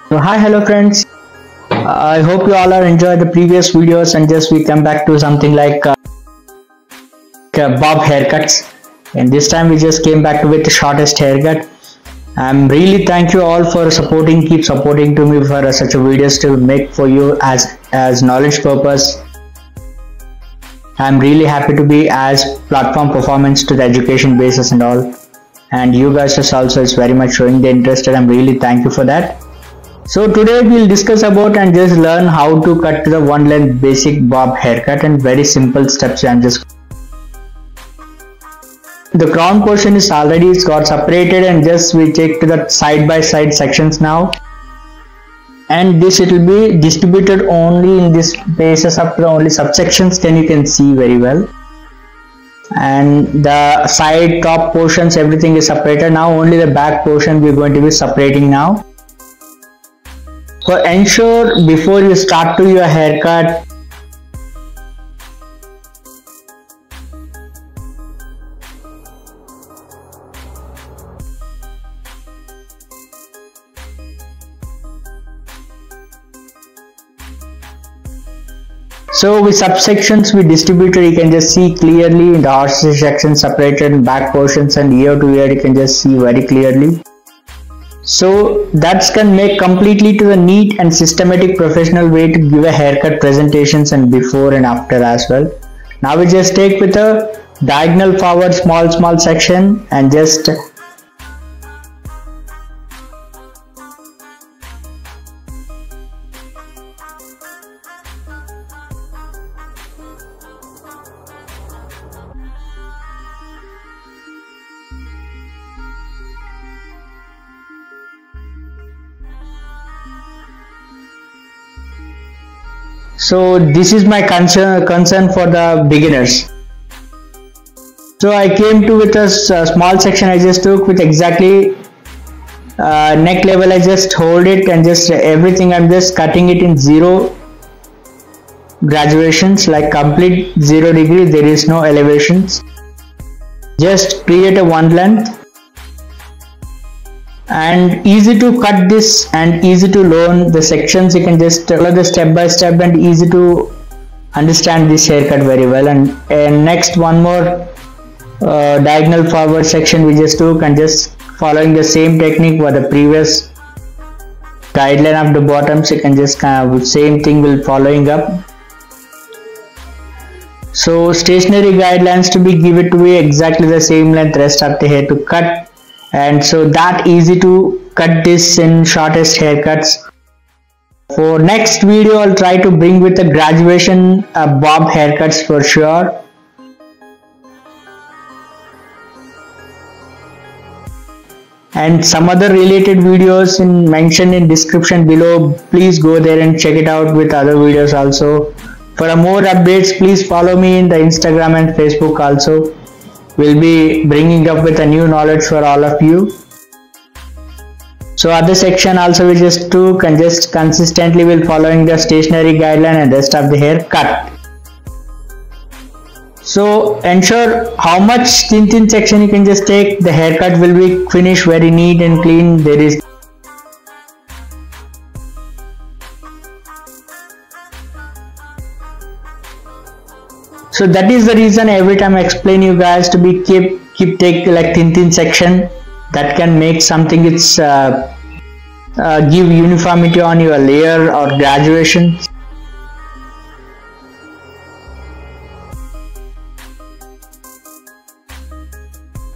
So hi, hello friends. I hope you all are enjoyed the previous videos and just we come back to something like Bob haircuts. And this time we just came back with the shortest haircut. I'm really thank you all for supporting, keep supporting to me for such a videos to make for you as knowledge purpose. I'm really happy to be as platform performance to the education basis and all. And you guys also is very much showing the interest and I'm really thank you for that. So today we'll discuss about and just learn how to cut the one length basic bob haircut and very simple steps. I'm just the crown portion is already got separated and just we take to the side by side sections now, and this it will be distributed only in this basis up to the only subsections, then you can see very well. And the side top portions everything is separated now, only the back portion we're going to be separating now. So ensure before you start to your haircut, so with subsections we distributed, you can just see clearly in the horseshoe section separated back portions, and ear to ear you can just see very clearly. So that can make completely to the neat and systematic professional way to give a haircut presentations and before and after as well. Now we just take with a diagonal forward small section and just so this is my concern for the beginners. So I came to with a small section I just took with exactly neck level. I just hold it and just everything I'm just cutting it in 0 graduations, like complete 0 degree, there is no elevations. Just create a one length and easy to cut this and easy to learn the sections. You can just follow the step by step and easy to understand this haircut very well. And next one more diagonal forward section we just took and just following the same technique for the previous guideline of the bottoms, you can just same thing will following up. So stationary guidelines to be given to be exactly the same length rest of the hair to cut. And so that easy to cut this in shortest haircuts. For next video I'll try to bring with the graduation bob haircuts for sure. And some other related videos mentioned in description below, please go there and check it out with other videos also. For more updates please follow me in the Instagram and Facebook also. We'll be bringing up with a new knowledge for all of you. So other section also we just took and just consistently will following the stationary guideline and rest of the hair cut. So ensure how much thin section you can just take, the haircut will be finished very neat and clean. There is so that is the reason every time I explain you guys to be keep take like thin section, that can make something it's give uniformity on your layer or graduation.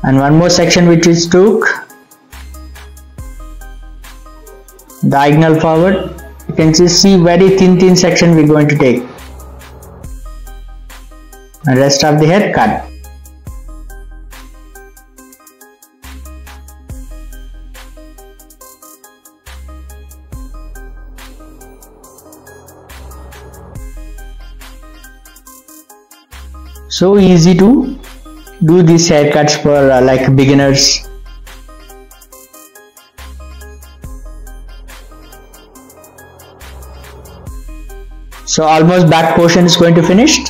And one more section which is took diagonal forward, you can just see very thin section we're going to take. And rest of the hair cut. So easy to do these haircuts for like beginners. So almost back portion is going to finished.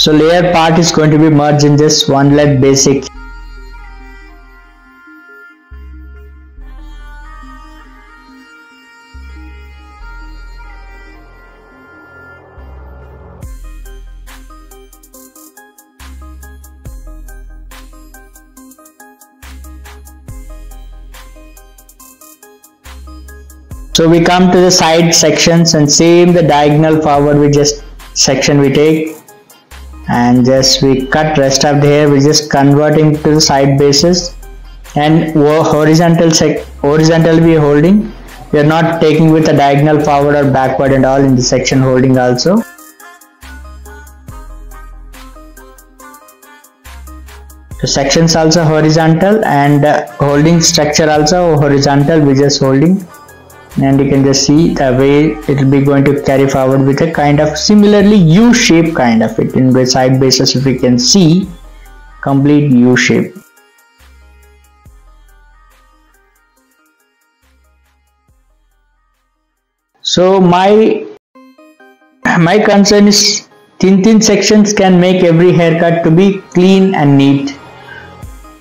So layer part is going to be merged in just one leg basic. So we come to the side sections and same the diagonal forward we just section we take and just we cut rest of the hair. We just converting to the side bases and horizontal we are holding. We are not taking with a diagonal forward or backward and all in the section holding also. The sections also horizontal and holding structure also horizontal. We just holding. And you can just see the way it will be going to carry forward with a kind of similarly U shape kind of it in the side bases. If we can see complete U shape. So my concern is thin sections can make every haircut to be clean and neat.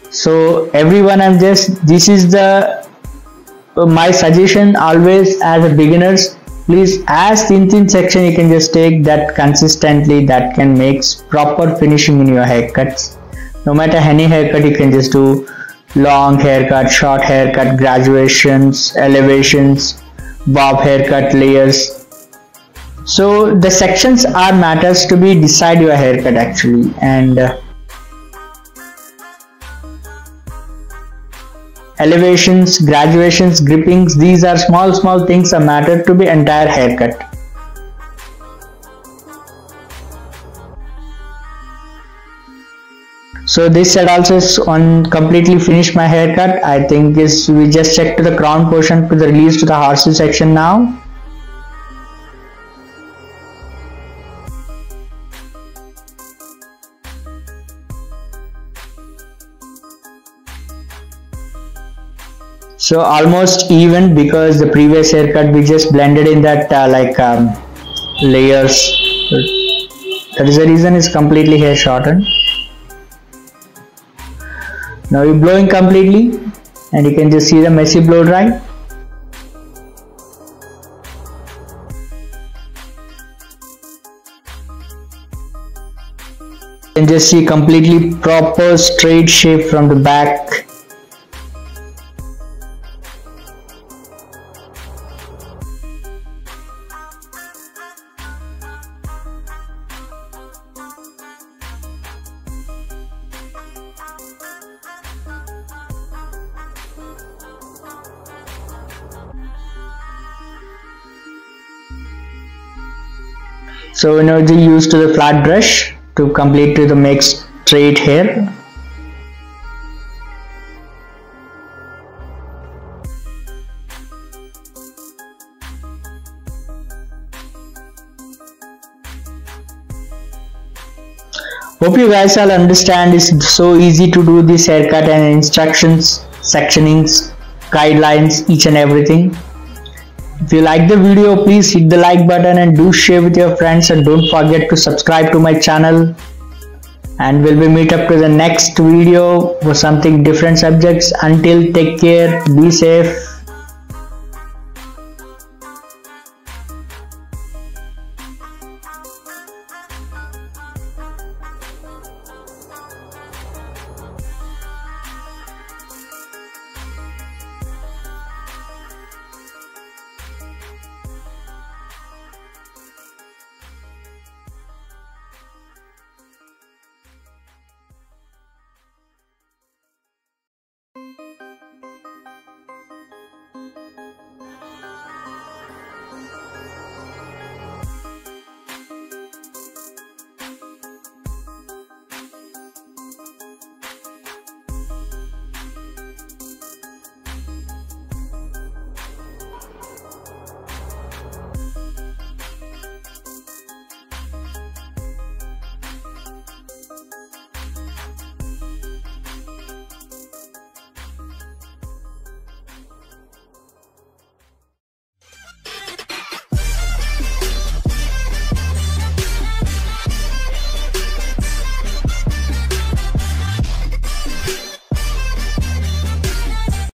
So everyone, this is the my suggestion always as a beginners, please as thin section you can just take that consistently, that can make proper finishing in your haircuts. No matter any haircut you can just do long haircut, short haircut, graduations, elevations, bob haircut, layers. So the sections are matters to be decide your haircut actually. And elevations, graduations, grippings, these are small things that matter to be entire haircut. So this side also is on completely finished my haircut. I think this we just check to the crown portion to the release to the horseshoe section now. So almost even because the previous haircut we just blended in that layers. That is the reason it's completely hair shortened. Now you're blowing completely and you can just see the messy blow dry. You can just see completely proper straight shape from the back. So we now use to the flat brush to complete to the make straight hair. Hope you guys all understand it's so easy to do this haircut and instructions, sectionings, guidelines, each and everything. If you like the video, please hit the like button and do share with your friends, and don't forget to subscribe to my channel. And we'll be meet up to the next video for something different subjects. Until, take care, be safe.